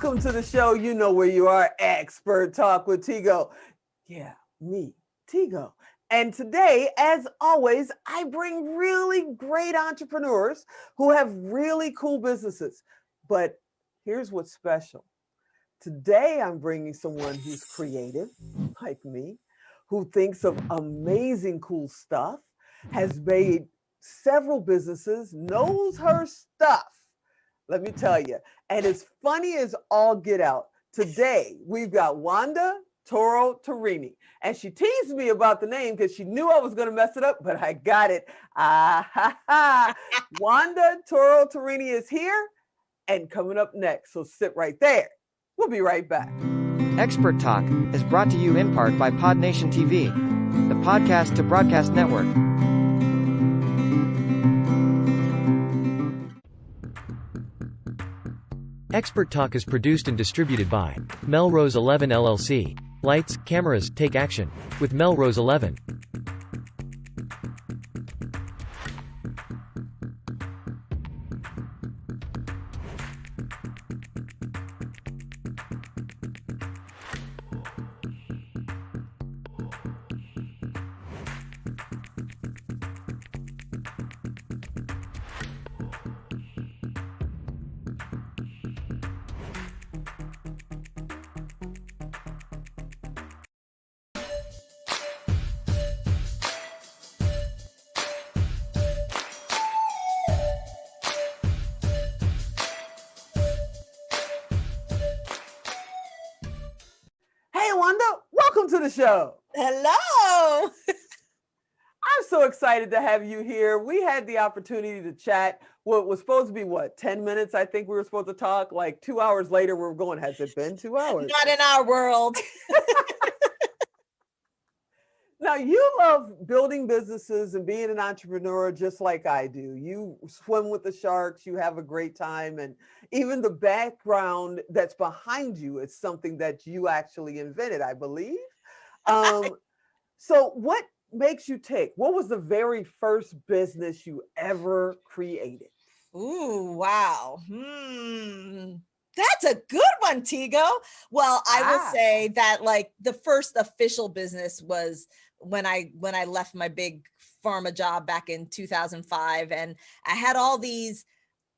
Welcome to the show. You know where you are. Expert Talk with Tigo. Yeah, me, Tigo. And today, as always, I bring really great entrepreneurs who have really cool businesses. But here's what's special. Today, I'm bringing someone who's creative, like me, who thinks of amazing cool stuff, has made several businesses, knows her stuff. Let me tell you. And as funny as all get out, today we've got Wanda Toro Turini. And she teased me about the name because she knew I was going to mess it up, but I got it. Wanda Toro Turini is here and coming up next. So sit right there. We'll be right back. Expert Talk is brought to you in part by PodNation TV, the podcast to broadcast network. Expert Talk is produced and distributed by Melrose 11 LLC. Lights, cameras, take action with Melrose 11. Hey, Wanda, welcome to the show. Hello. I'm so excited to have you here. We had the opportunity to chat. What was supposed to be, 10 minutes? I think we were supposed to talk. Like 2 hours later, we were going, has it been 2 hours? Not in our world. Now, you love building businesses and being an entrepreneur just like I do. You swim with the sharks, you have a great time, and even the background that's behind you is something that you actually invented, I believe. So what makes you tick? What was the very first business you ever created? Ooh, wow. That's a good one, Tigo. Well, I will say that like the first official business was when I left my big pharma job back in 2005, and I had all these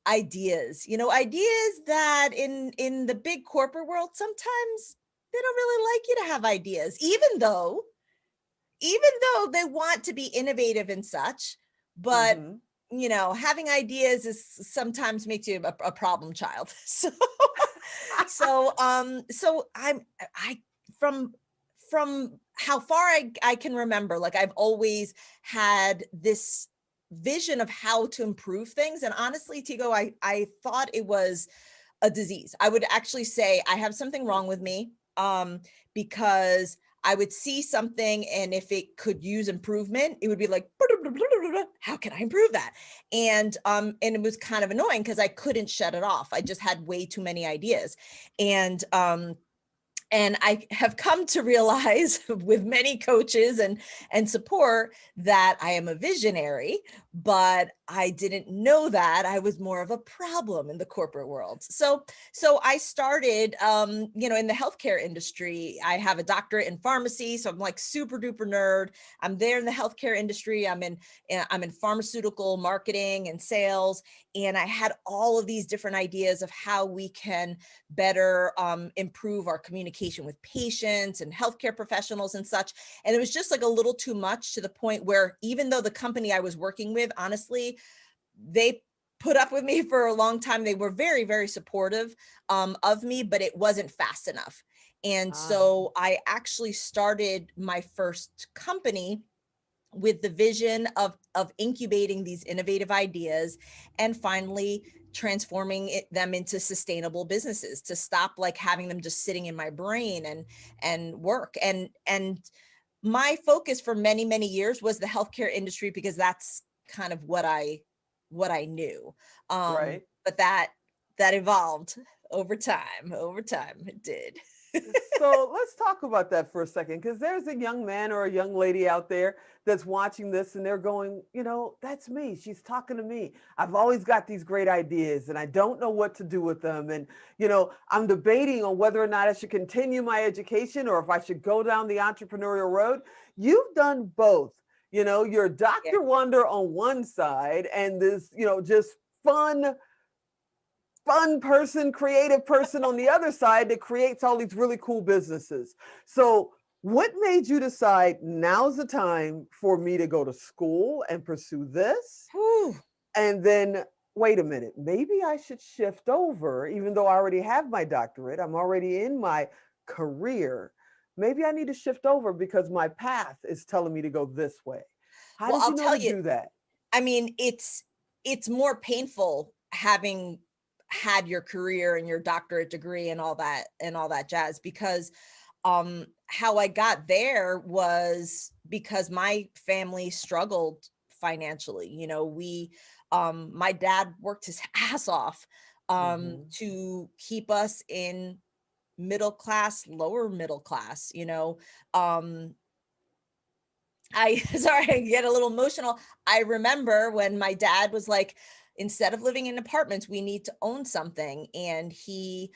ideas, ideas that in the big corporate world, sometimes they don't really like you to have ideas, even though they want to be innovative and such, but having ideas is sometimes makes you a problem child. So from how far I can remember, like I've always had this vision of how to improve things. And honestly, Tigo, I thought it was a disease. I would actually say I have something wrong with me because I would see something, and if it could use improvement, it would be like, how can I improve that? And it was kind of annoying because I couldn't shut it off. I just had way too many ideas. And I have come to realize with many coaches and support that I am a visionary, but I didn't know that I was more of a problem in the corporate world. So I started, in the healthcare industry. I have a doctorate in pharmacy, so I'm like super duper nerd. I'm there in the healthcare industry. I'm in pharmaceutical marketing and sales, and I had all of these different ideas of how we can better improve our communication with patients and healthcare professionals and such. And it was just like a little too much, to the point where even though the company I was working with, honestly, they put up with me for a long time. They were very, very supportive of me, but it wasn't fast enough. And so I actually started my first company with the vision of incubating these innovative ideas and finally transforming them into sustainable businesses, to stop like having them just sitting in my brain and work. And my focus for many, many years was the healthcare industry, because that's kind of what I knew. Right. But that evolved over time. It did. So let's talk about that for a second, because there's a young man or a young lady out there that's watching this and they're going, that's me. She's talking to me. I've always got these great ideas and I don't know what to do with them. And, I'm debating on whether or not I should continue my education or if I should go down the entrepreneurial road. You've done both. You're Dr. Wonder on one side and this, just fun person, creative person on the other side that creates all these really cool businesses. So what made you decide now's the time for me to go to school and pursue this? Whew. And then, wait a minute, maybe I should shift over, even though I already have my doctorate, I'm already in my career. Maybe I need to shift over because my path is telling me to go this way. How did you know to do that? I mean, it's more painful having had your career and your doctorate degree and all that jazz, because how I got there was because my family struggled financially. My dad worked his ass off to keep us in middle class, lower middle class. Sorry, I get a little emotional. I remember when my dad was like, instead of living in apartments, we need to own something. And he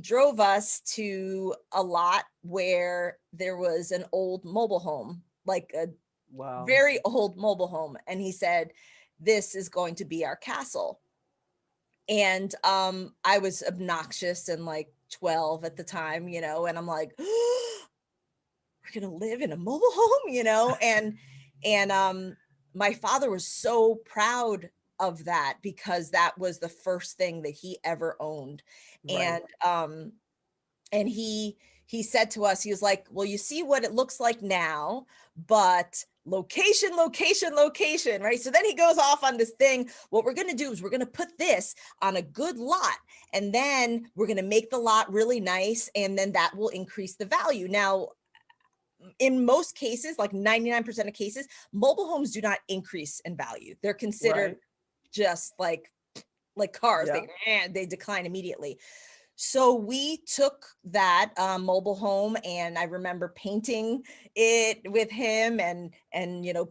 drove us to a lot where there was an old mobile home, like a very old mobile home. And he said, this is going to be our castle. And I was obnoxious and like 12 at the time, and I'm like, we're going to live in a mobile home, and my father was so proud of that because that was the first thing that he ever owned. Right. And he said to us, he was like, well, you see what it looks like now, but location, right? So then he goes off on this thing. What we're going to do is we're going to put this on a good lot, and then we're going to make the lot really nice, and then that will increase the value. Now, in most cases, like 99% of cases, mobile homes do not increase in value. They're considered just like cars. They decline immediately. So we took that mobile home, and I remember painting it with him and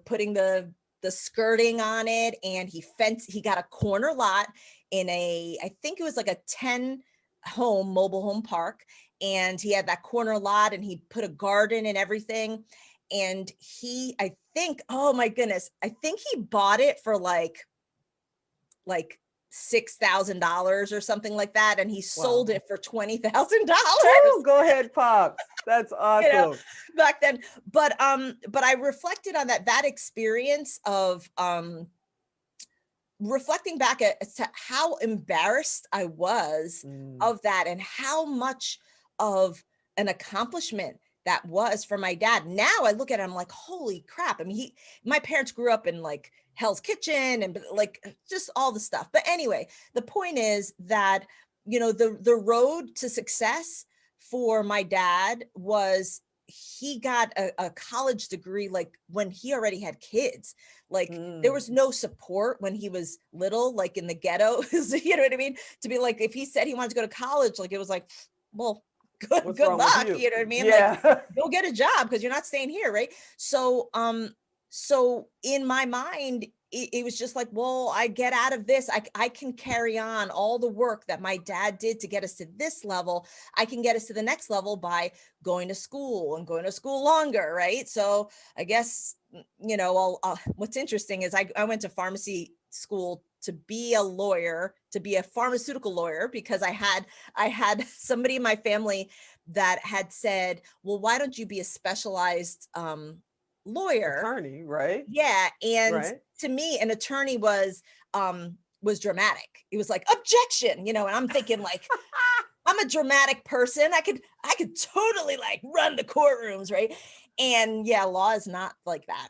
putting the skirting on it, and he got a corner lot in I think it was like a 10 home mobile home park. And he had that corner lot, and he put a garden and everything. And I think he bought it for like $6,000 or something like that. And he sold it for $20,000. Go ahead, Pop. That's awesome. Back then. But I reflected on that experience of, reflecting back as to how embarrassed I was of that, and how much of an accomplishment that was for my dad. Now I look at it, I'm like, holy crap. I mean, my parents grew up in like Hell's Kitchen and like just all the stuff. But anyway, the point is that, the road to success for my dad was he got a college degree like when he already had kids. Like there was no support when he was little, like in the ghetto. You know what I mean? To be like, if he said he wanted to go to college, like it was like, well, good luck. You know what I mean? Yeah. Like, go get a job because you're not staying here, right? So in my mind, it was just like, well, I get out of this. I can carry on all the work that my dad did to get us to this level. I can get us to the next level by going to school and going to school longer, right? So I guess, what's interesting is I went to pharmacy school to be a lawyer, to be a pharmaceutical lawyer, because I had somebody in my family that had said, well, why don't you be a specialized lawyer? Attorney, right? Yeah. And to me, an attorney was dramatic. It was like, objection, and I'm thinking like, I'm a dramatic person. I could totally like run the courtrooms, right? And yeah, law is not like that.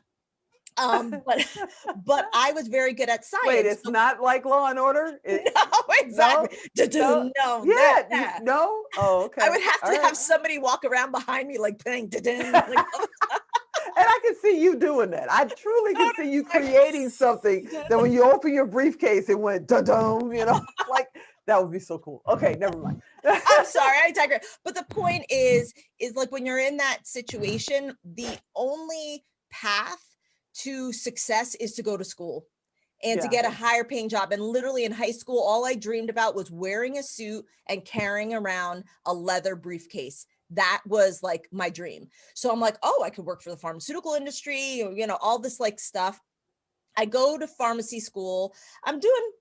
But I was very good at science. Wait, it's not like Law and Order? No, exactly. No. No? Oh, okay. I would have to have somebody walk around behind me like playing like, and I can see you doing that. I truly can see you creating something that when you open your briefcase, it went da-dum, like That would be so cool. Okay, never mind. I'm sorry, I digress. But the point is like when you're in that situation, the only path to success is to go to school and to Yeah. get a higher paying job. And literally in high school, all I dreamed about was wearing a suit and carrying around a leather briefcase. That was like my dream. So I'm like, oh, I could work for the pharmaceutical industry, or, you know, all this like stuff. I go to pharmacy school. I'm doing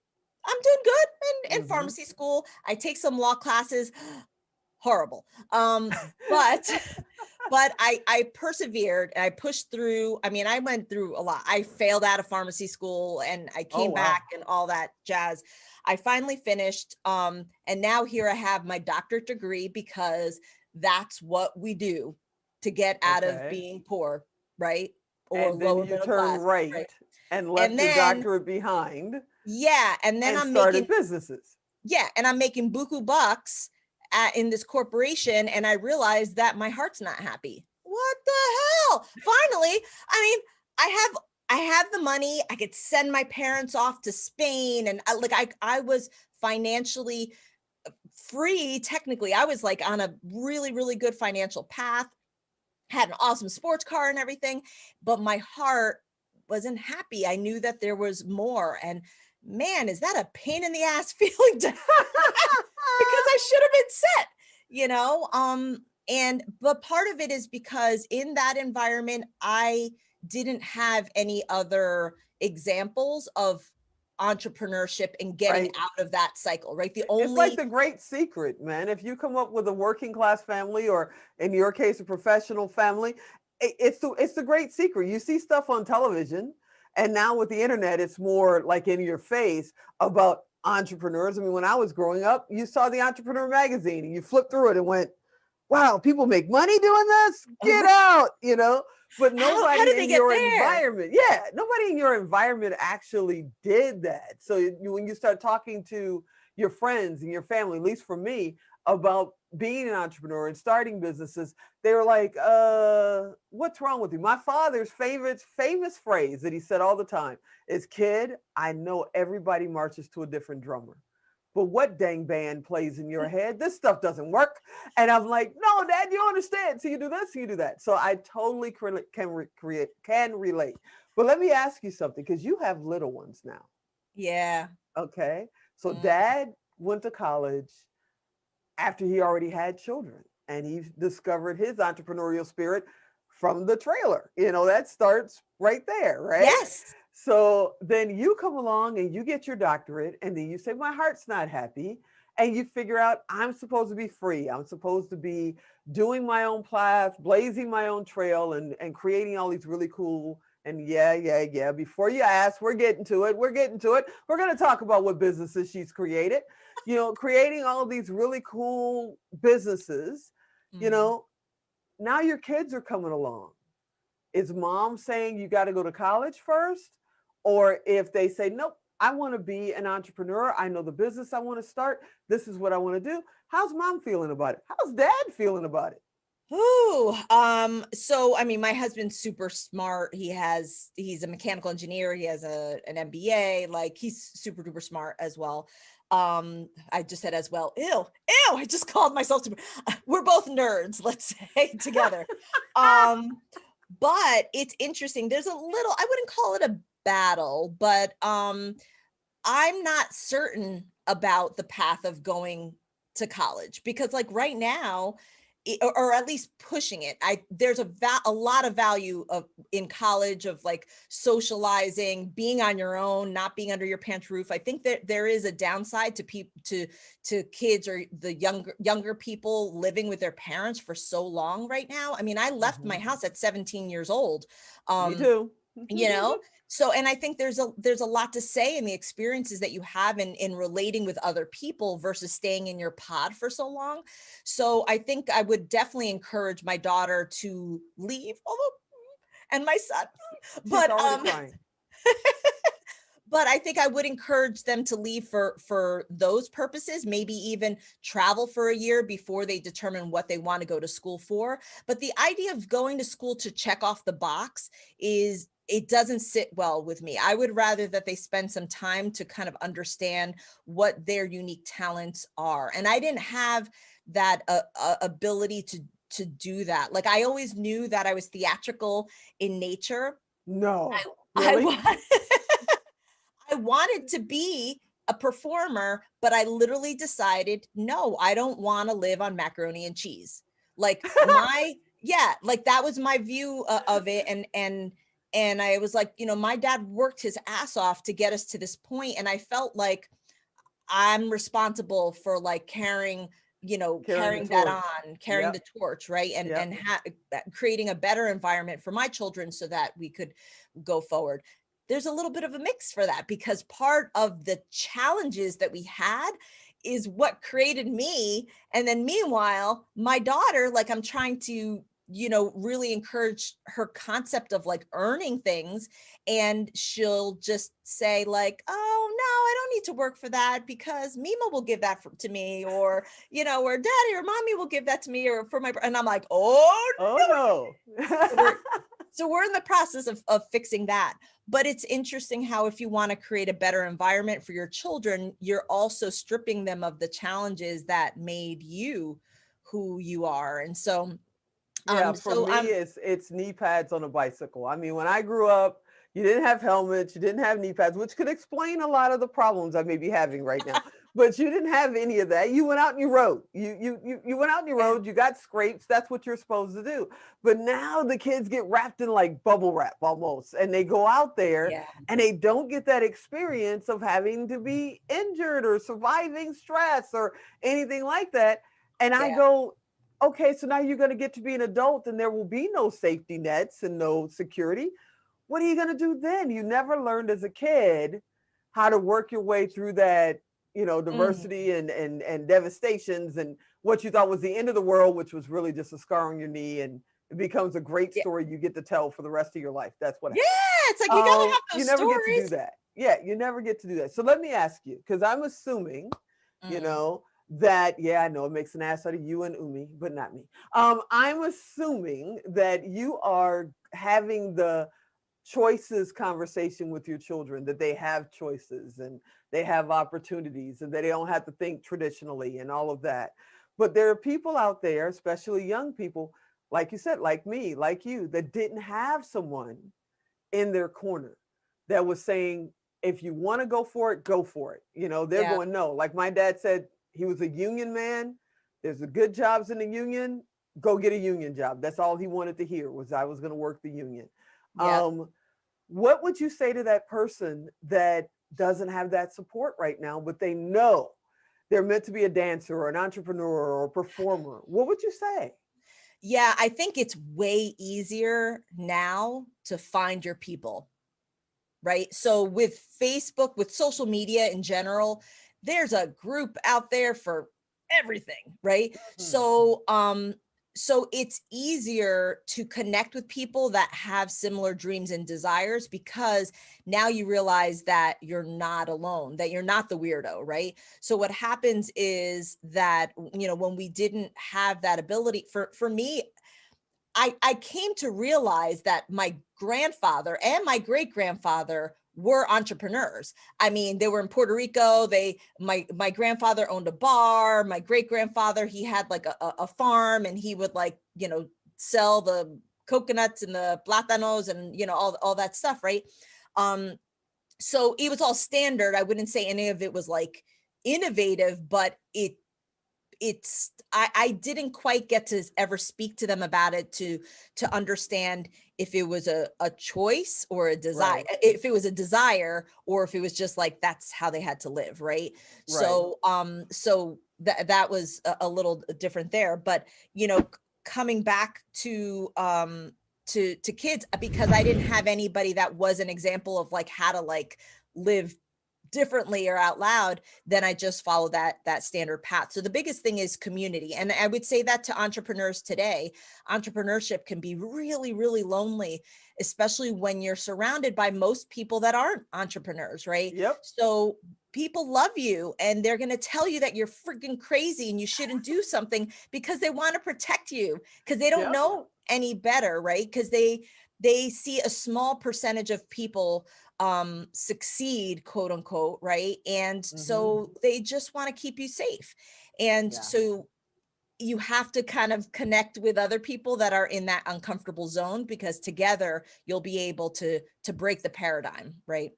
good in Mhm. pharmacy school. I take some law classes. Horrible. But but I persevered and I pushed through. I mean, I went through a lot. I failed out of pharmacy school and I Oh, came wow. back and all that jazz. I finally finished. And now here I have my doctorate degree because that's what we do to get out of Okay. being poor, right? Or And then lower you middle turn class, right? right and And left your then, doctorate behind yeah, and then and I'm started making, businesses. yeah, and I'm making buku bucks in this corporation, and I realized that my heart's not happy. What the hell? Finally, I mean, I have the money. I could send my parents off to Spain, and I was financially free. Technically, I was like on a really, really good financial path. Had an awesome sports car and everything, but my heart wasn't happy. I knew that there was more, and man, is that a pain in the ass feeling to because I should have been set, you know? And but part of it is because in that environment, I didn't have any other examples of entrepreneurship and getting Right. out of that cycle, right? The It's like only, the great secret, man. If you come up with a working class family, or in your case, a professional family, it's the great secret. You see stuff on television, and now with the internet, it's more like in your face about entrepreneurs. I mean, when I was growing up, you saw the Entrepreneur magazine, and you flipped through it and went, "Wow, people make money doing this? Get out!" You know. But how nobody did they in get your there? environment, yeah, nobody in your environment actually did that. So when you start talking to your friends and your family, at least for me, about being an entrepreneur and starting businesses, they were like, what's wrong with you? My father's favorite famous phrase that he said all the time is, "Kid, I know everybody marches to a different drummer, but what dang band plays in your head? This stuff doesn't work." And I'm like, "No, Dad, you don't understand. So you do this, so you do that." So I totally can relate. But let me ask you something, because you have little ones now. Yeah. Okay. So Mm. Dad went to college after he already had children, and he discovered his entrepreneurial spirit from the trailer. That starts right there, right? Yes. So then you come along and you get your doctorate, and then you say, "My heart's not happy." And you figure out, I'm supposed to be free. I'm supposed to be doing my own path, blazing my own trail, and creating all these really cool. And yeah. Before you ask, we're getting to it. We're getting to it. We're going to talk about what businesses she's created. Creating all of these really cool businesses. You Mm. know, now your kids are coming along. Is mom saying you got to go to college first? Or if they say, "Nope, I want to be an entrepreneur. I know the business I want to start. This is what I want to do." How's mom feeling about it? How's dad feeling about it? Ooh, so I mean, my husband's super smart. He's a mechanical engineer. He has an MBA. Like he's super duper smart as well. I just said as well. Ew, I just called myself super. We're both nerds, let's say together. Um, but it's interesting. There's a little, I wouldn't call it a battle, but I'm not certain about the path of going to college because like right now or at least pushing it, there's a lot of value of in college of like socializing, being on your own, not being under your parents' roof. I think that there is a downside to people to kids or the younger people living with their parents for so long right now. I mean, I left my Mhm. house at 17 years old. Me um too. you know, so and I think there's a lot to say in the experiences that you have in relating with other people versus staying in your pod for so long. So I think I would definitely encourage my daughter to leave, although and my son, She's but already crying. but I think I would encourage them to leave for those purposes, maybe even travel for a year before they determine what they want to go to school for. But the idea of going to school to check off the box is it doesn't sit well with me. I would rather that they spend some time to kind of understand what their unique talents are. And I didn't have that ability to do that. Like, I always knew that I was theatrical in nature. No, I really? wa- I wanted to be a performer, but I literally decided, no, I don't want to live on macaroni and cheese. Like yeah, like that was my view of it. And I was like, my dad worked his ass off to get us to this point, and I felt like I'm responsible for like carrying, Carrying the that torch. on, carrying Yep. the torch, right? And Yep. creating a better environment for my children so that we could go forward. There's a little bit of a mix for that, because part of the challenges that we had is what created me. And then meanwhile, my daughter, like, I'm trying to, really encourage her concept of like earning things. And she'll just say like, oh no, I don't need to work for that because Mima will give that to me, or, or daddy or mommy will give that to me, or for my, and I'm like, oh Oh no. no. So we're in the process of fixing that. But it's interesting how, if you want to create a better environment for your children, you're also stripping them of the challenges that made you who you are. And so, Yeah, for me, I'm it's knee pads on a bicycle. I mean, when I grew up, you didn't have helmets, you didn't have knee pads, which could explain a lot of the problems I may be having right now. But you didn't have any of that. You went out and you rode. You went out and you yeah, rode. You got scrapes. That's what you're supposed to do. But now the kids get wrapped in like bubble wrap almost, and they go out there yeah, and they don't get that experience of having to be injured or surviving stress or anything like that. And I yeah. go, okay, so now you're going to get to be an adult and there will be no safety nets and no security. What are you going to do then? You never learned as a kid how to work your way through that, Mm, diversity and devastations and what you thought was the end of the world, which was really just a scar on your knee, and it becomes a great yeah, story you get to tell for the rest of your life. That's what yeah. happened. It's like, you gotta have You those never get to do stories. that. Yeah, you never get to do that. So let me ask you, because I'm assuming, you Mm, know, that, yeah, I know it makes an ass out of you and Umi, but not me. I'm assuming that you are having the choices conversation with your children, that they have choices and they have opportunities and that they don't have to think traditionally and all of that. But there are people out there, especially young people, like you said, like me, like you, that didn't have someone in their corner that was saying, if you want to go for it, go for it. They're yeah, going, no. Like my dad said, he was a union man. There's the good jobs in the union. Go get a union job. That's all he wanted to hear, was I was going to work the union. yeah. Um, what would you say to that person that doesn't have that support right now, but they know they're meant to be a dancer or an entrepreneur or a performer? What would you say? Yeah, I think it's way easier now to find your people, right? So with Facebook, with social media in general, there's a group out there for everything, right? Mhm. So it's easier to connect with people that have similar dreams and desires, because now you realize that you're not alone, that you're not the weirdo, right? So what happens is that, when we didn't have that ability, for me, I came to realize that my grandfather and my great grandfather were entrepreneurs. I mean, they were in Puerto Rico. My grandfather owned a bar. My great grandfather, he had like a farm, and he would like, sell the coconuts and the plátanos and, all that stuff. Right. Um, so it was all standard. I wouldn't say any of it was like innovative, but I didn't quite get to ever speak to them about it to understand if it was a choice or a desire, Right, if it was a desire, or if it was just like that's how they had to live, right? right. So that was a little different there. But coming back to kids, because I didn't have anybody that was an example of like how to like live differently or out loud, then I just follow that standard path. So the biggest thing is community. And I would say that to entrepreneurs today. Entrepreneurship can be really, really lonely, especially when you're surrounded by most people that aren't entrepreneurs, right? Yep. So people love you and they're going to tell you that you're freaking crazy and you shouldn't do something, because they want to protect you, because they don't Yep. know any better, right? Because they see a small percentage of people succeed, quote unquote, right? And so they just want to keep you safe. And so you have to kind of connect with other people that are in that uncomfortable zone, because together you'll be able to break the paradigm, right?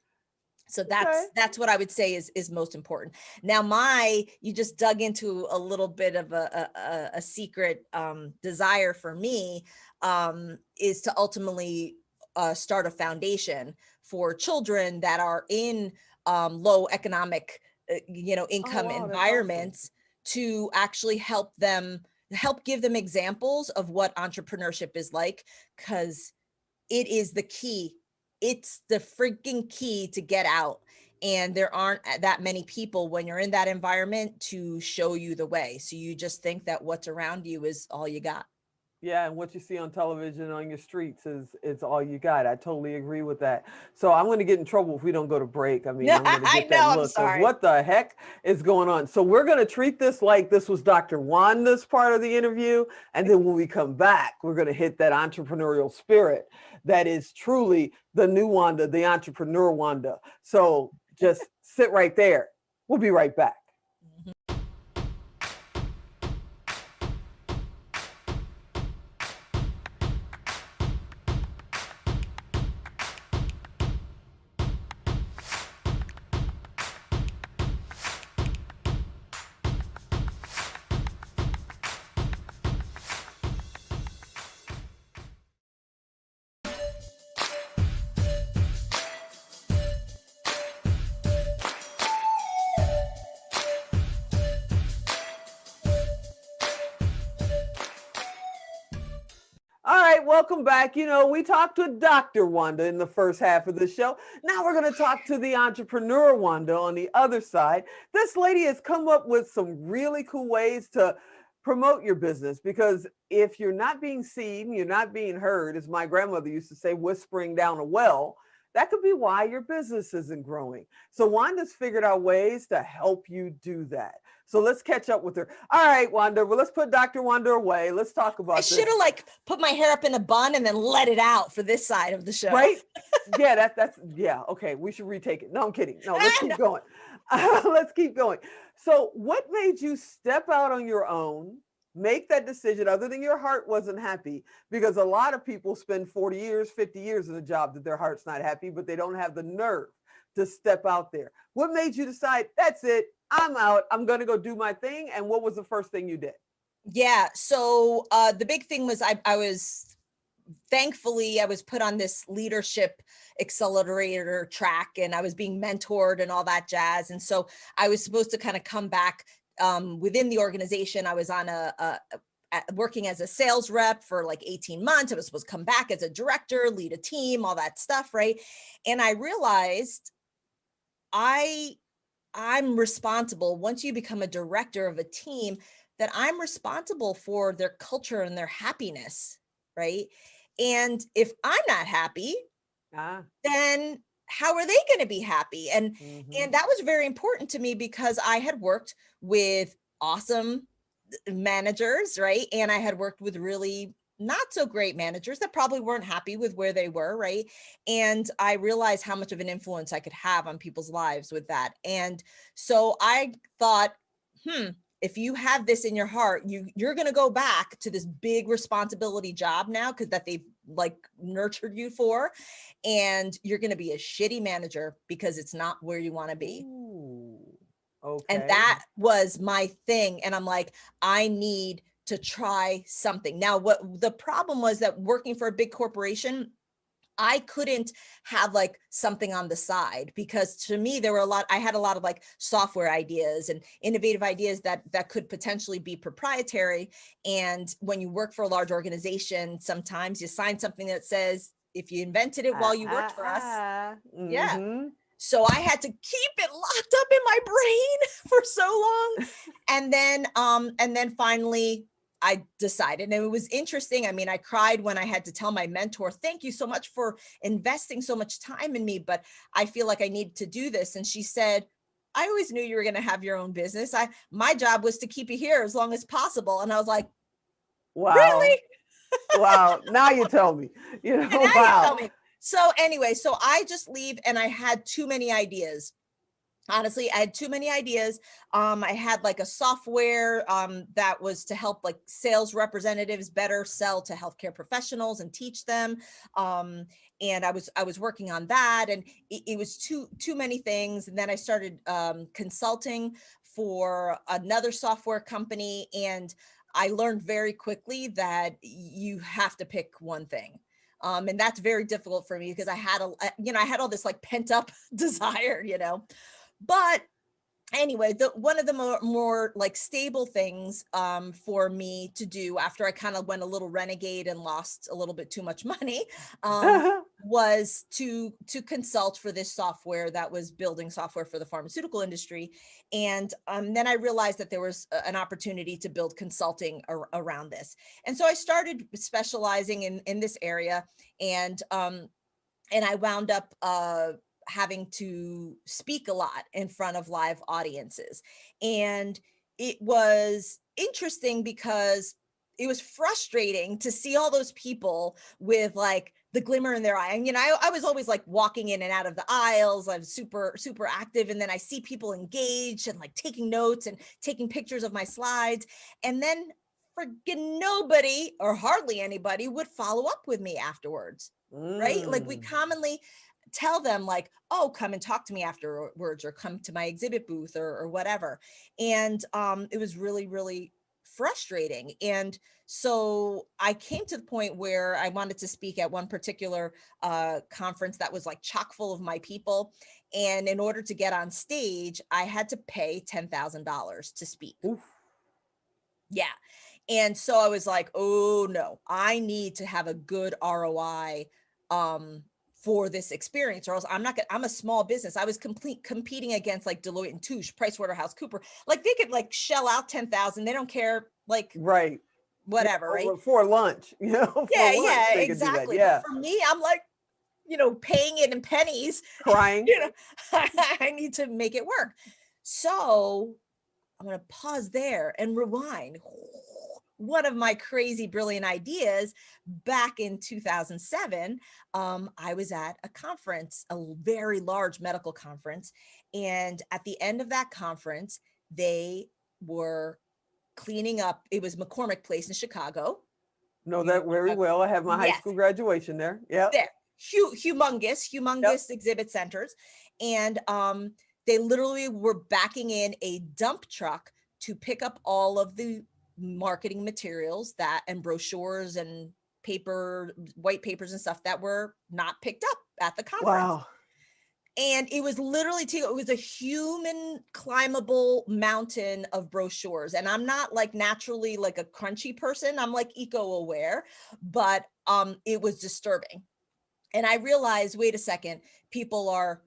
So that's what I would say is most important. Now, you just dug into a little bit of a secret desire for me, is to ultimately start a foundation for children that are in low economic, income environments, to actually help give them examples of what entrepreneurship is like, because it is the key. It's the freaking key to get out. And there aren't that many people when you're in that environment to show you the way. So you just think that what's around you is all you got. Yeah, and what you see on television on your streets is all you got. I totally agree with that. So I'm going to get in trouble if we don't go to break. I mean, I'm going to get that look of what the heck is going on. So we're going to treat this like this was Dr. Wanda's part of the interview. And then when we come back, we're going to hit that entrepreneurial spirit that is truly the new Wanda, the entrepreneur Wanda. So just sit right there. We'll be right back. All right, welcome back. We talked to Dr. Wanda in the first half of the show. Now we're going to talk to the entrepreneur Wanda on the other side. This lady has come up with some really cool ways to promote your business, because if you're not being seen, you're not being heard, as my grandmother used to say, whispering down a well, that could be why your business isn't growing. So Wanda's figured out ways to help you do that. So let's catch up with her. All right, Wanda, well, let's put Dr. Wanda away. Let's talk about this. I should have put my hair up in a bun and then let it out for this side of the show. Right? Yeah, yeah. Okay, we should retake it. No, I'm kidding. No, let's keep going. Let's keep going. So what made you step out on your own, make that decision, other than your heart wasn't happy? Because a lot of people spend 40 years, 50 years in a job that their heart's not happy, but they don't have the nerve to step out there. What made you decide, that's it, I'm out, I'm going to go do my thing? And what was the first thing you did? Yeah. So the big thing was thankfully I was put on this leadership accelerator track, and I was being mentored and all that jazz. And so I was supposed to kind of come back within the organization. I was on working as a sales rep for like 18 months. I was supposed to come back as a director, lead a team, all that stuff. Right. And I realized I'm responsible, once you become a director of a team, that I'm responsible for their culture and their happiness, right? And if I'm not happy, then how are they going to be happy? And that was very important to me, because I had worked with awesome managers, right? And I had worked with really not so great managers that probably weren't happy with where they were, right? And I realized how much of an influence I could have on people's lives with that. And so I thought, if you have this in your heart, you're going to go back to this big responsibility job now, because that they've nurtured you for, and you're going to be a shitty manager because it's not where you want to be. Ooh, okay. And that was my thing. And I'm like, I need to try something. Now, what the problem was, that working for a big corporation, I couldn't have something on the side, because to me, I had a lot of software ideas and innovative ideas that could potentially be proprietary. And when you work for a large organization, sometimes you sign something that says, if you invented it while you worked for us. Yeah. So I had to keep it locked up in my brain for so long. And then finally I decided, and it was interesting. I mean, I cried when I had to tell my mentor, thank you so much for investing so much time in me, but I feel like I need to do this. And she said, I always knew you were going to have your own business. My job was to keep you here as long as possible. And I was like, wow. Really? Wow. Now you tell me, And now you tell wow. me. So anyway, so I just leave and I had too many ideas. Honestly, I had too many ideas. I had like a software that was to help like sales representatives better sell to healthcare professionals and teach them. Um, and I was working on that, and it was too many things. And then I started consulting for another software company, and I learned very quickly that you have to pick one thing. And that's very difficult for me because I had all this like pent up desire, but anyway, one of the more like stable things for me to do after I kind of went a little renegade and lost a little bit too much money was to consult for this software that was building software for the pharmaceutical industry. And then I realized that there was an opportunity to build consulting around this. And so I started specializing in this area, and I wound up having to speak a lot in front of live audiences. And it was interesting because it was frustrating to see all those people with like the glimmer in their eye. And, I was always like walking in and out of the aisles. I'm super, super active. And then I see people engaged and like taking notes and taking pictures of my slides. And then friggin' nobody or hardly anybody would follow up with me afterwards. Right? Like we Mm. commonly tell them like, oh, come and talk to me afterwards, or come to my exhibit booth, or whatever. And it was really, really frustrating. And so I came to the point where I wanted to speak at one particular conference that was like chock full of my people. And in order to get on stage, I had to pay $10,000 to speak. Oof. Yeah. And so I was like, oh no, I need to have a good ROI for this experience, or else I'm a small business. I was competing against like Deloitte and Touche, PricewaterhouseCooper. Like they could like shell out 10,000. They don't care, like Right. Yeah, whatever, right? for lunch, for Yeah, lunch, yeah, they could do that. exactly. But Yeah. for me, I'm like, paying it in pennies, Crying. you know, I need to make it work. So I'm going to pause there and rewind. One of my crazy, brilliant ideas back in 2007, I was at a conference, a very large medical conference. And at the end of that conference, they were cleaning up. It was McCormick Place in Chicago. Know You know that what I'm very talking- well. I have my high Yes, school graduation there. Yep. there. Humongous Yep. exhibit centers. And they literally were backing in a dump truck to pick up all of the marketing materials and brochures and white papers and stuff that were not picked up at the conference. Wow. And it was literally, it was a human climbable mountain of brochures. And I'm not like naturally like a crunchy person. I'm like eco aware, but it was disturbing. And I realized, wait a second, people are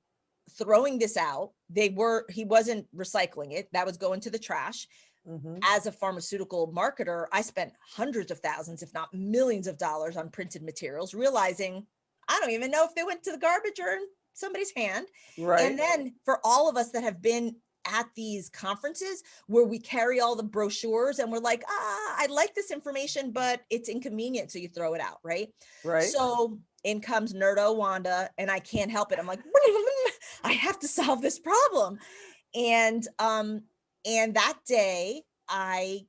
throwing this out. He wasn't recycling it. That was going to the trash. Mm-hmm. As a pharmaceutical marketer, I spent hundreds of thousands, if not millions of dollars on printed materials, realizing I don't even know if they went to the garbage or in somebody's hand. Right. And then for all of us that have been at these conferences where we carry all the brochures and we're like, I like this information, but it's inconvenient. So you throw it out, right? Right. So in comes Nerdo Wanda, and I can't help it. I'm like, I have to solve this problem. And that day I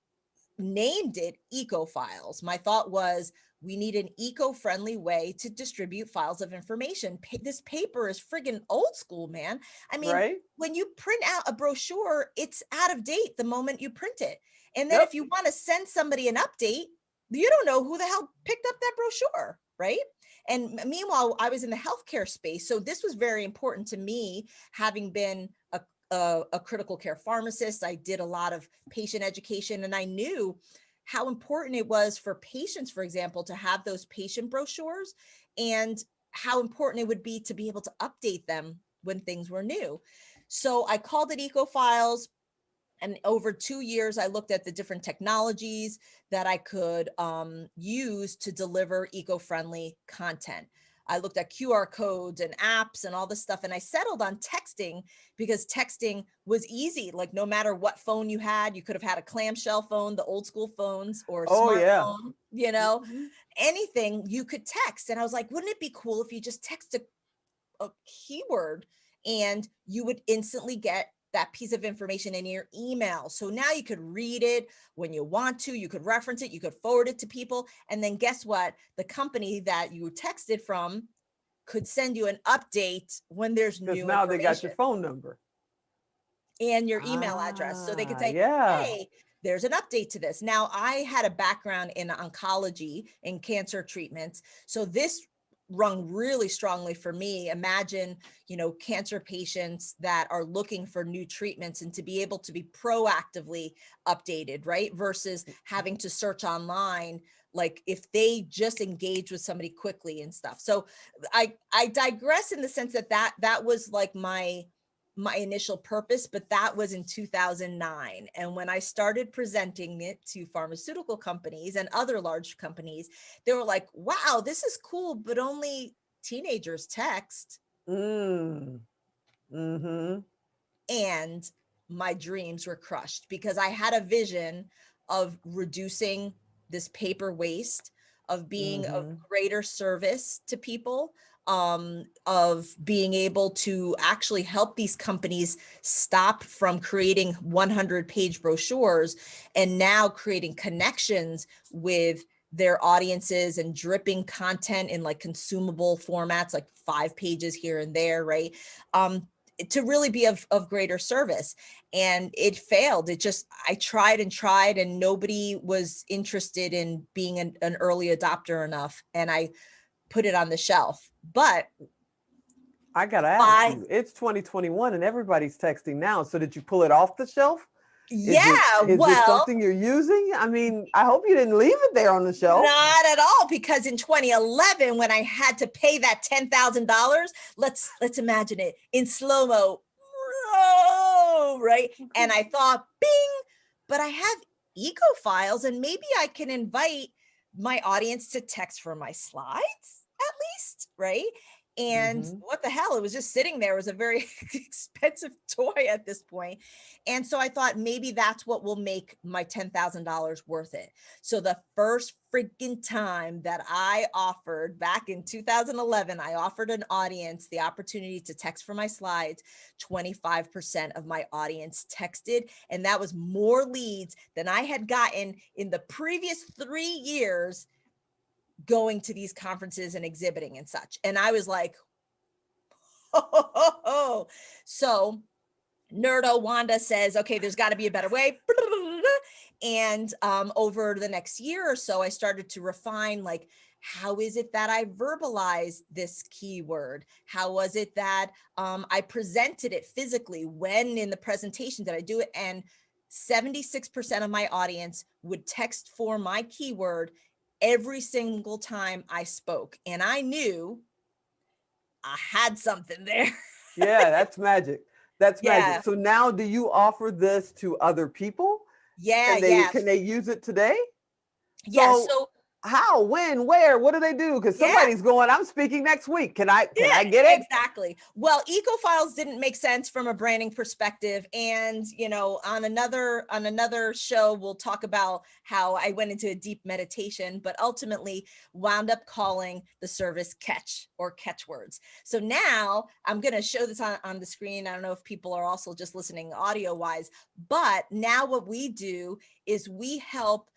named it Eco Files. My thought was, we need an eco-friendly way to distribute files of information. This paper is friggin' old school, man. I mean, Right. when you print out a brochure, it's out of date the moment you print it. And then Yep. if you want to send somebody an update, you don't know who the hell picked up that brochure, right? And meanwhile, I was in the healthcare space. So this was very important to me, having been a critical care pharmacist. I did a lot of patient education, and I knew how important it was for patients, for example, to have those patient brochures, and how important it would be to be able to update them when things were new. So I called it Eco Files. And over 2 years, I looked at the different technologies that I could use to deliver eco-friendly content. I looked at QR codes and apps and all this stuff. And I settled on texting because texting was easy. Like no matter what phone you had, you could have had a clamshell phone, the old school phones, or a Oh yeah. smartphone, you know, Mhm. anything you could text. And I was like, wouldn't it be cool if you just text a keyword and you would instantly get that piece of information in your email. So now you could read it when you want to, you could reference it, you could forward it to people. And then guess what? The company that you texted from could send you an update when there's Because new now they got your information phone number. and your email address. So they could say, Yeah. hey, there's an update to this. Now, I had a background in oncology and cancer treatments. So this rung really strongly for me. Imagine, cancer patients that are looking for new treatments and to be able to be proactively updated, right? Versus having to search online, like if they just engage with somebody quickly and stuff. So I digress in the sense that was like my initial purpose, but that was in 2009. And when I started presenting it to pharmaceutical companies and other large companies, they were like, wow, this is cool, but only teenagers text. Mm. Mm-hmm. And my dreams were crushed because I had a vision of reducing this paper waste, of being of Mm-hmm. greater service to people, of being able to actually help these companies stop from creating 100-page brochures and now creating connections with their audiences and dripping content in like consumable formats, like 5 pages here and there, right? To really be of greater service. And it failed. I tried and tried, and nobody was interested in being an early adopter enough. And I put it on the shelf. But I gotta ask I, you, it's 2021 and everybody's texting now. So did you pull it off the shelf? Is it yeah, is it well, something you're using? I mean, I hope you didn't leave it there on the shelf. not at all, because in 2011, when I had to pay that $10,000, let's imagine it in slow-mo, right? And I thought, bing, but I have ego files, and maybe I can invite my audience to text for my slides at least, right? And Mm-hmm. what the hell? It was just sitting there. It was a very expensive toy at this point. And so I thought maybe that's what will make my $10,000 worth it. So the first freaking time that I offered back in 2011, I offered an audience the opportunity to text for my slides. 25% of my audience texted, and that was more leads than I had gotten in the previous 3 years going to these conferences and exhibiting and such. And I was like, oh. So Nerdo Wanda says, okay, there's got to be a better way. And over the next year or so, I started to refine, like, how is it that I verbalize this keyword? How was it that I presented it physically? When in the presentation did I do it? And 76% of my audience would text for my keyword every single time I spoke. And I knew I had something there. Yeah, that's magic. That's Yeah. magic. So now do you offer this to other people? Yeah. Can they Yeah. can they use it today? Yeah. So So how, when, where, what do they do? Because yeah. somebody's going, I'm speaking next week. Can I Yeah, get it? exactly. Well, eco files didn't make sense from a branding perspective. And, on another show, we'll talk about how I went into a deep meditation, but ultimately wound up calling the service Catch, or Ketchwords. So now I'm going to show this on the screen. I don't know if people are also just listening audio wise, but now what we do is we help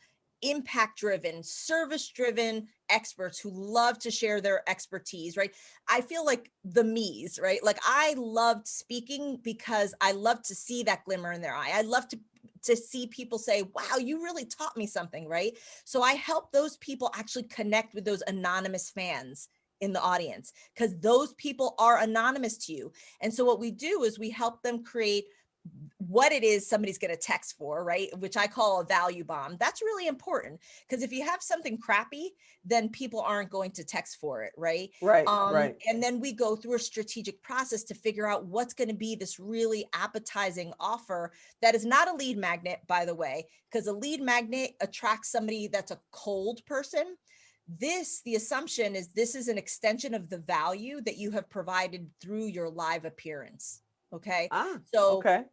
impact driven, service driven experts who love to share their expertise, right? I feel like the me's, right? Like I loved speaking because I love to see that glimmer in their eye. I love to see people say, wow, you really taught me something, right? So I help those people actually connect with those anonymous fans in the audience, because those people are anonymous to you. And so what we do is we help them create what it is somebody's going to text for, right? Which I call a value bomb. That's really important, because if you have something crappy, then people aren't going to text for it, right? Right, right. And then we go through a strategic process to figure out what's going to be this really appetizing offer that is not a lead magnet, by the way, because a lead magnet attracts somebody that's a cold person. the assumption is this is an extension of the value that you have provided through your live appearance. Okay. Okay.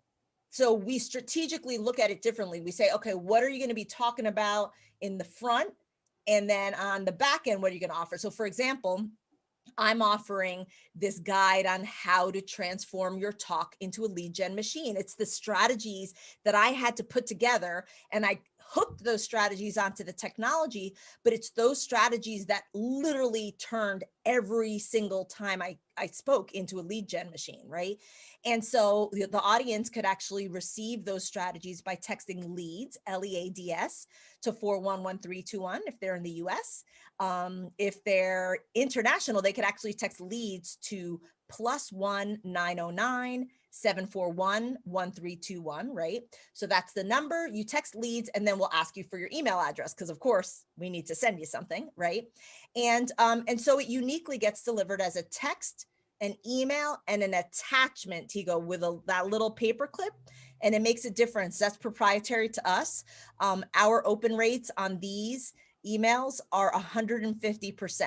So we strategically look at it differently. We say, okay, what are you going to be talking about in the front? And then on the back end, what are you going to offer? So for example, I'm offering this guide on how to transform your talk into a lead gen machine. It's the strategies that I had to put together, and I hooked those strategies onto the technology, but it's those strategies that literally turned every single time I spoke into a lead gen machine, right? And so the audience could actually receive those strategies by texting leads, LEADS, to 411321 if they're in the US. If they're international, they could actually text leads to +1 909 741 1321, right? So that's the number. You text leads, and then we'll ask you for your email address, because of course we need to send you something, right? And so it uniquely gets delivered as a text, an email, and an attachment, Tigo, with that little paper clip, and it makes a difference. That's proprietary to us. Our open rates on these emails are 150%,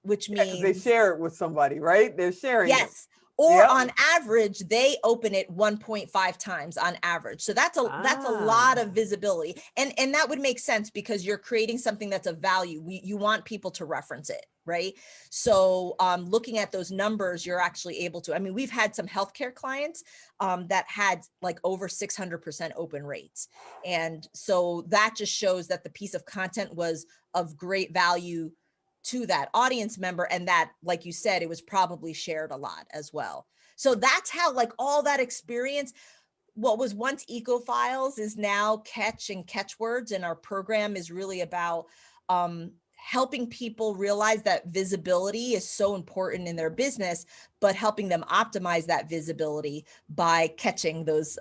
which means they share it with somebody, right? They're sharing it. Yes. Or on average, they open it 1.5 times on average. So that's a lot of visibility. And that would make sense because you're creating something that's of value. You want people to reference it, right? So looking at those numbers, you're actually able to, I mean, we've had some healthcare clients that had like over 600% open rates. And so that just shows that the piece of content was of great value to that audience member, and that, like you said, it was probably shared a lot as well. So that's how, like, all that experience, what was once Eco Files is now Catch and Ketchwords, and our program is really about helping people realize that visibility is so important in their business, but helping them optimize that visibility by catching those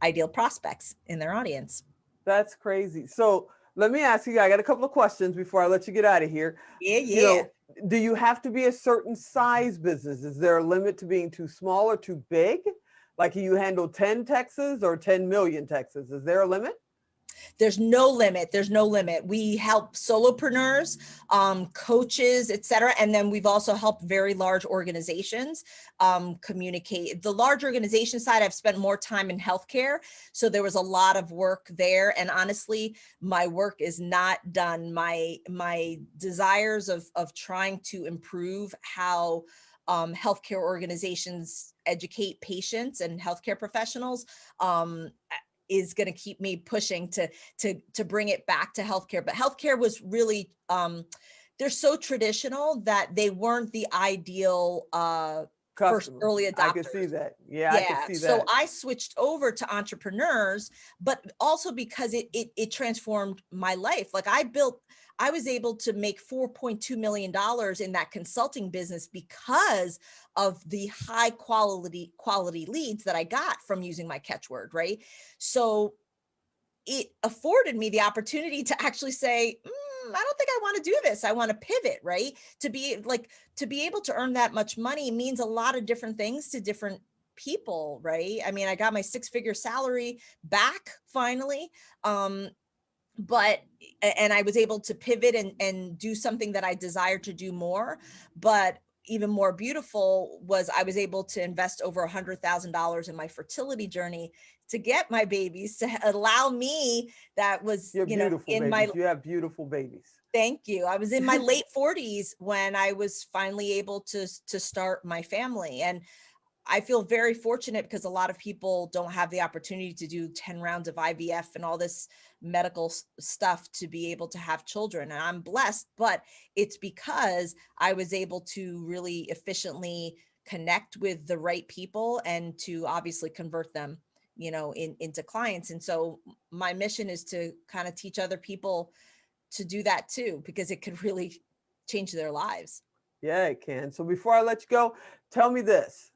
ideal prospects in their audience. That's crazy. So let me ask you, I got a couple of questions before I let you get out of here. Yeah. You know, do you have to be a certain size business? Is there a limit to being too small or too big? Like, you handle 10 Texas or 10 million Texas? Is there a limit? There's no limit. There's no limit. We help solopreneurs, coaches, et cetera. And then we've also helped very large organizations communicate. The large organization side, I've spent more time in healthcare. So there was a lot of work there. And honestly, my work is not done. My desires of trying to improve how healthcare organizations educate patients and healthcare professionals is going to keep me pushing to bring it back to healthcare. But healthcare was really, they're so traditional that they weren't the ideal first early adopters. I can see that. Yeah, I can see that. So I switched over to entrepreneurs, but also because it transformed my life. Like I was able to make $4.2 million in that consulting business because of the high quality leads that I got from using my catchword, right? So it afforded me the opportunity to actually say, I don't think I want to do this. I want to pivot, right? To be able to earn that much money means a lot of different things to different people, right? I mean, I got my 6-figure salary back finally. But I was able to pivot and do something that I desired to do more. But even more beautiful was I was able to invest over $100,000 in my fertility journey to get my babies, to allow me, that was, you have beautiful babies. Thank you. I was in my late 40s when I was finally able to start my family. And I feel very fortunate because a lot of people don't have the opportunity to do 10 rounds of IVF and all this medical stuff to be able to have children. And I'm blessed, but it's because I was able to really efficiently connect with the right people and to obviously convert them, into clients. And so my mission is to kind of teach other people to do that too, because it could really change their lives. Yeah, it can. So before I let you go, tell me this.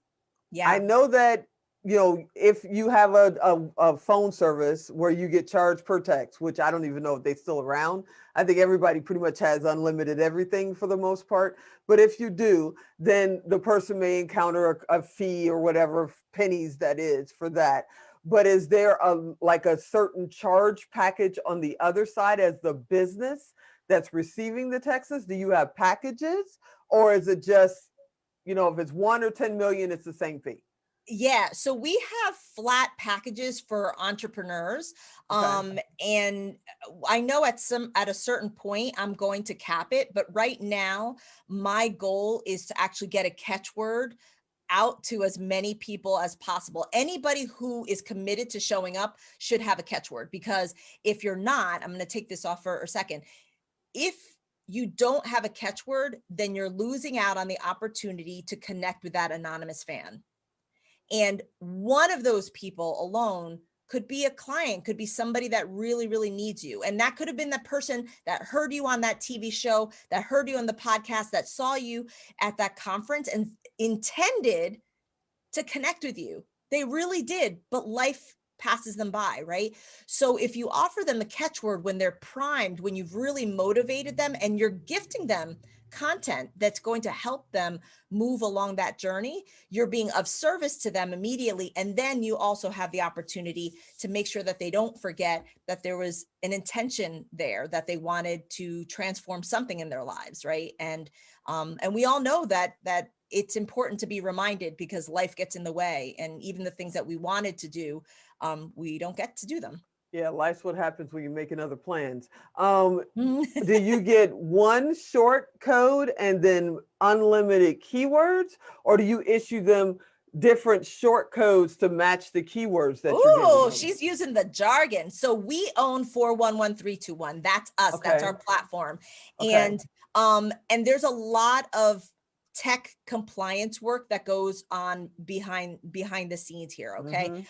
Yeah. I know that, if you have a phone service where you get charged per text, which I don't even know if they're still around. I think everybody pretty much has unlimited everything for the most part. But if you do, then the person may encounter a fee or whatever pennies that is for that. But is there a certain charge package on the other side as the business that's receiving the texts? Do you have packages, or is it just, if it's 1 or 10 million, it's the same fee? Yeah, so we have flat packages for entrepreneurs. Okay. And I know at a certain point I'm going to cap it, but right now my goal is to actually get a catchword out to as many people as possible. Anybody who is committed to showing up should have a catchword, because if you're not, I'm going to take this off for a second. If you don't have a catchword, then you're losing out on the opportunity to connect with that anonymous fan. And one of those people alone could be a client, could be somebody that really, really needs you. And that could have been the person that heard you on that TV show, that heard you on the podcast, that saw you at that conference and intended to connect with you. They really did, but life passes them by, right? So if you offer them a catchword when they're primed, when you've really motivated them and you're gifting them content that's going to help them move along that journey, you're being of service to them immediately. And then you also have the opportunity to make sure that they don't forget that there was an intention there, that they wanted to transform something in their lives, right? And we all know that it's important to be reminded, because life gets in the way, and even the things that we wanted to do, we don't get to do them. Yeah, life's what happens when you're making other plans. Do you get one short code and then unlimited keywords, or do you issue them different short codes to match the keywords that you're giving Oh, them? she's using the jargon. So we own 411321. That's us. That's Okay. our platform. Okay. And there's a lot of tech compliance work that goes on behind the scenes here. Okay.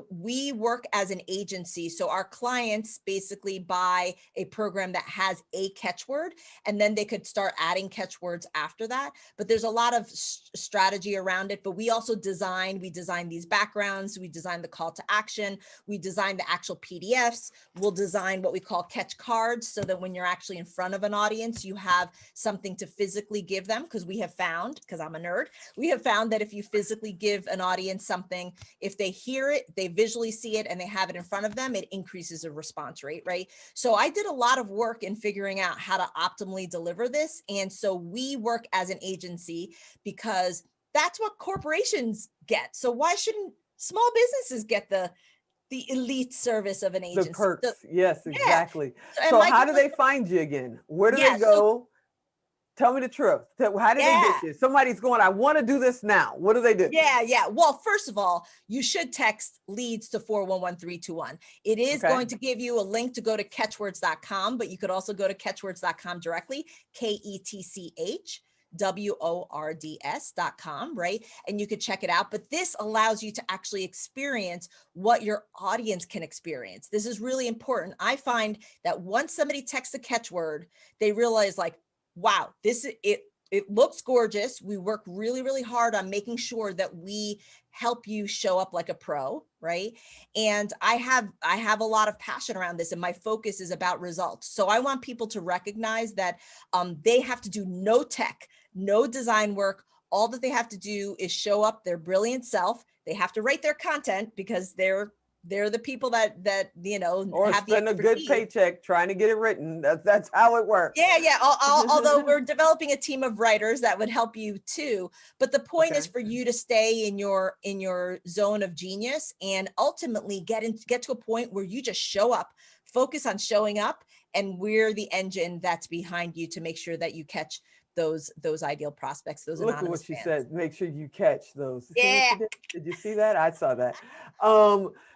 We work as an agency. So our clients basically buy a program that has a catchword, and then they could start adding catchwords after that. But there's a lot of strategy around it. But we also design these backgrounds. We design the call to action. We design the actual PDFs. We'll design what we call catch cards, so that when you're actually in front of an audience, you have something to physically give them. Because we have found, because I'm a nerd, we have found that if you physically give an audience something, if they hear it, they visually see it, and they have it in front of them, it increases the response rate, right? So I did a lot of work in figuring out how to optimally deliver this. And so we work as an agency because that's what corporations get. So why shouldn't small businesses get the elite service of an agency? The perks. So, yes, yeah. exactly. So, So how do they find you again? Where do they go? Tell me the truth. How did they get you? Somebody's going, I want to do this now. What do they do? Yeah. Well, first of all, you should text leads to 411321. It is going to give you a link to go to Ketchwords.com, but you could also go to Ketchwords.com directly, KETCHWORDS.com, right? And you could check it out. But this allows you to actually experience what your audience can experience. This is really important. I find that once somebody texts a catchword, they realize, like, wow, it looks gorgeous. We work really, really hard on making sure that we help you show up like a pro, right? And I have a lot of passion around this, and my focus is about results. So I want people to recognize that they have to do no tech, no design work. All that they have to do is show up their brilliant self. They have to write their content, because they're the people that or have spend a good paycheck trying to get it written. That's how it works. Yeah. Although we're developing a team of writers that would help you too. But the point is for you to stay in your zone of genius, and ultimately get to a point where you just show up, focus on showing up, and we're the engine that's behind you to make sure that you catch those ideal prospects, those Look anonymous at what she fans. said. Make sure you catch those. Yeah. Did you see that? I saw that.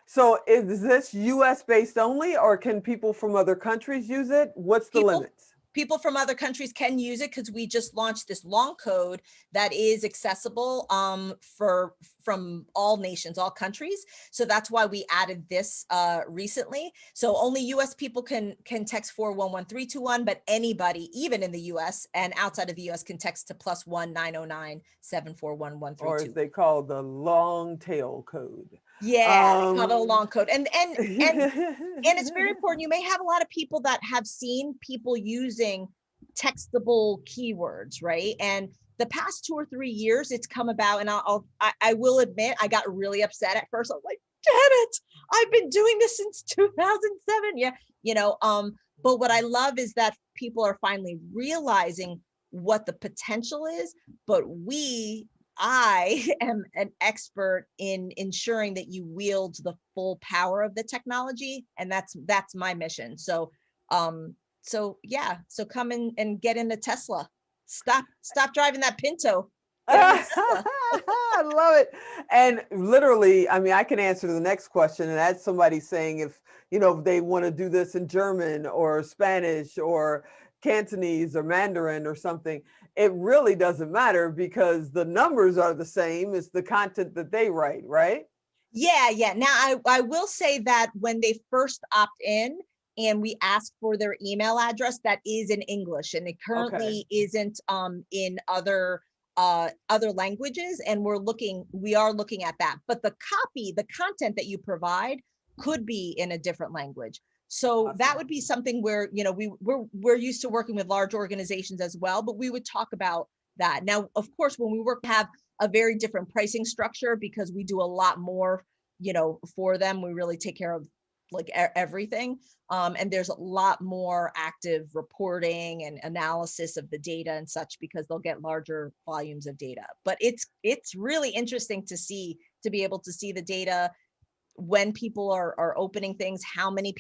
So is this US based only, or can people from other countries use it? What's the limits? People from other countries can use it, because we just launched this long code that is accessible from all nations, all countries. So that's why we added this recently. So only US people can text 411321, but anybody, even in the US and outside of the US, can text to +1 909 741 132. Or as they call the long tail code. Yeah, they call it a long code. And it's very important. You may have a lot of people that have seen people using textable keywords, right? And the past 2 or 3 years, it's come about, and I will admit, I got really upset at first. I was like, damn it, I've been doing this since 2007. Yeah, But what I love is that people are finally realizing what the potential is, but I am an expert in ensuring that you wield the full power of the technology, and that's my mission. So yeah, so come in and get in a Tesla. Stop driving that Pinto. Get in a Tesla. I love it. And literally, I mean, I can answer the next question. And that's somebody saying if they want to do this in German or Spanish or Cantonese or Mandarin or something, it really doesn't matter because the numbers are the same. It's the content that they write, right? Yeah. Now I will say that when they first opt in and we ask for their email address, that is in English, and it currently isn't in other languages, and we are looking at that. But the content that you provide could be in a different language. So Awesome. that would be something where, we're used to working with large organizations as well, but we would talk about that. Now, of course, when we have a very different pricing structure because we do a lot more, for them. We really take care of like everything. And there's a lot more active reporting and analysis of the data and such because they'll get larger volumes of data. But it's really interesting to be able to see the data when people are opening things, how many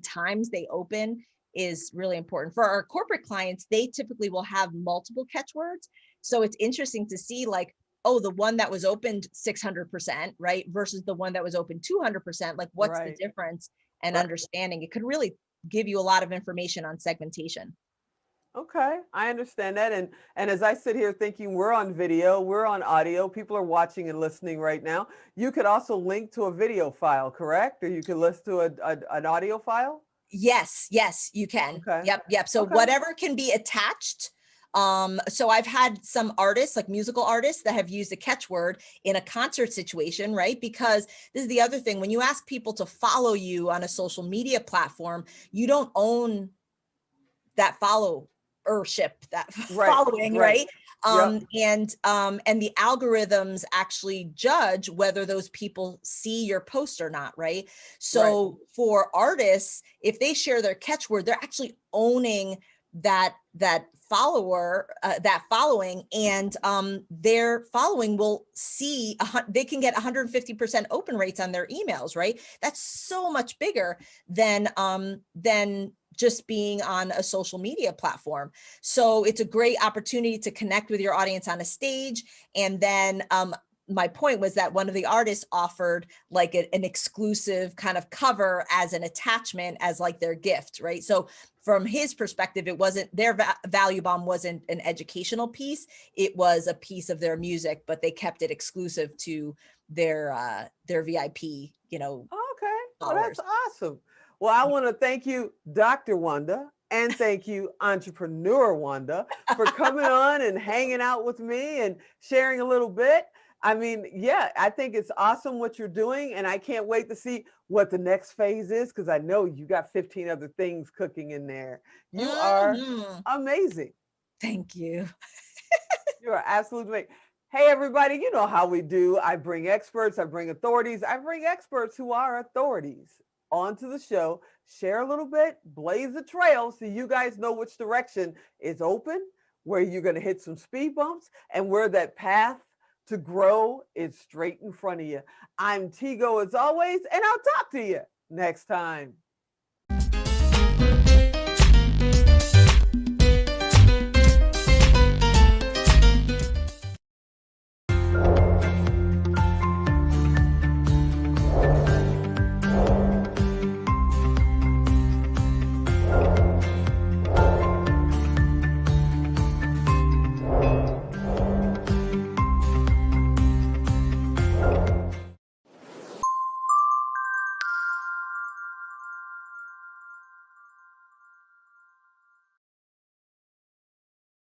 times they open is really important. For our corporate clients, they typically will have multiple catchwords. So it's interesting to see like, oh, the one that was opened 600%, right? Versus the one that was opened 200%, like what's the difference, and understanding it could really give you a lot of information on segmentation. Okay, I understand that. And as I sit here thinking we're on video, we're on audio, people are watching and listening right now. You could also link to a video file, correct? Or you could list to an audio file? Yes, you can. Okay. Yep. So whatever can be attached. So I've had some artists, like musical artists, that have used a catchword in a concert situation, right? Because this is the other thing. When you ask people to follow you on a social media platform, you don't own that followership, that following, right? And the algorithms actually judge whether those people see your post or not, right? So for artists, if they share their catchword, they're actually owning that follower, that following, and their following will see they can get 150% open rates on their emails, right? That's so much bigger than just being on a social media platform. So it's a great opportunity to connect with your audience on a stage. And then my point was that one of the artists offered like an exclusive kind of cover as an attachment, as like their gift, right? So from his perspective, it wasn't their value bomb wasn't an educational piece. It was a piece of their music, but they kept it exclusive to their VIP, Okay, well, followers. that's awesome. Well, I want to thank you, Dr. Wanda, and thank you, Entrepreneur Wanda, for coming on and hanging out with me and sharing a little bit. I mean, yeah, I think it's awesome what you're doing, and I can't wait to see what the next phase is because I know you got 15 other things cooking in there. You are amazing. Thank you. You are absolutely amazing. Hey, everybody, you know how we do. I bring experts, I bring authorities, I bring experts who are authorities onto the show, share a little bit, blaze the trail so you guys know which direction is open, where you're going to hit some speed bumps, and where that path to grow is straight in front of you. I'm Tigo as always, and I'll talk to you next time.